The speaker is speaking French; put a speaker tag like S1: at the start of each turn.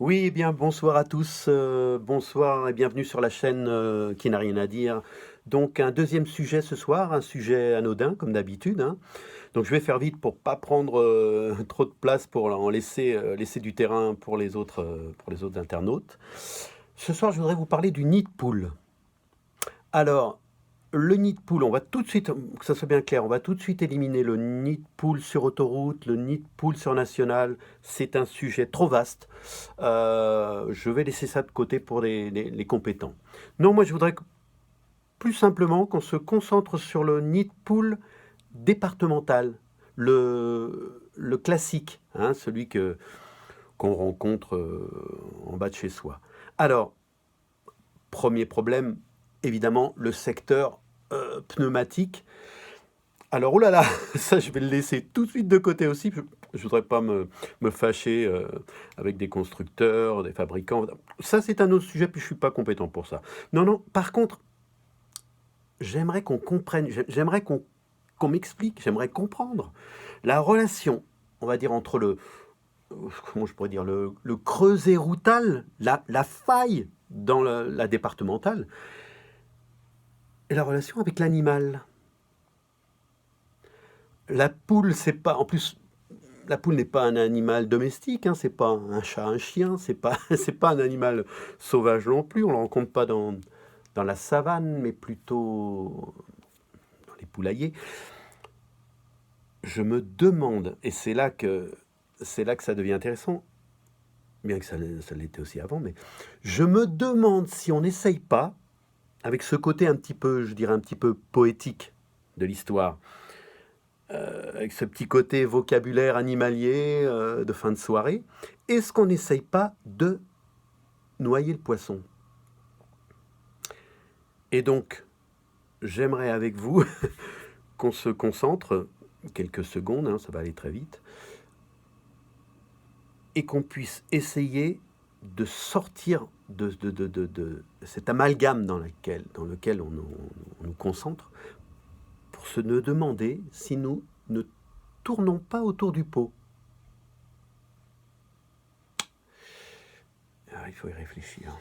S1: Oui, eh bien, bonsoir à tous, bonsoir et bienvenue sur la chaîne qui n'a rien à dire. Donc, un deuxième sujet ce soir, un sujet anodin, comme d'habitude, hein. Donc, je vais faire vite pour pas prendre trop de place, pour en laisser du terrain pour les autres internautes. Ce soir, je voudrais vous parler du nid de poule. Alors, le nid de poule, on va tout de suite, que ça soit bien clair, on va tout de suite éliminer le nid de poule sur autoroute, le nid de poule sur national. C'est un sujet trop vaste. Je vais laisser ça de côté pour les compétents. Non, moi je voudrais plus simplement qu'on se concentre sur le nid de poule départemental, le classique, hein, celui qu'on rencontre en bas de chez soi. Alors, premier problème, évidemment, le secteur pneumatique. Alors, oh là là, ça je vais le laisser tout de suite de côté aussi. Je ne voudrais pas me fâcher avec des constructeurs, des fabricants. Ça, c'est un autre sujet, puis je ne suis pas compétent pour ça. Non, non, par contre, j'aimerais qu'on comprenne, j'aimerais qu'on m'explique, j'aimerais comprendre la relation, on va dire, entre comment je pourrais dire, le creuset routal, la faille dans la départementale, et la relation avec l'animal. La poule, c'est pas. En plus, la poule n'est pas un animal domestique, hein, c'est pas un chat, un chien, c'est pas, c'est pas un animal sauvage non plus. On le rencontre pas dans la savane, mais plutôt dans les poulaillers. Je me demande, et c'est là que ça devient intéressant, bien que ça l'était aussi avant, mais je me demande si on n'essaye pas, avec ce côté un petit peu, je dirais un petit peu poétique de l'histoire, avec ce petit côté vocabulaire animalier de fin de soirée, est-ce qu'on n'essaye pas de noyer le poisson? Et donc, j'aimerais avec vous qu'on se concentre quelques secondes, hein, ça va aller très vite, et qu'on puisse essayer de sortir de cet amalgame dans lequel on nous concentre, pour se demander si nous ne tournons pas autour du pot. Alors, il faut y réfléchir.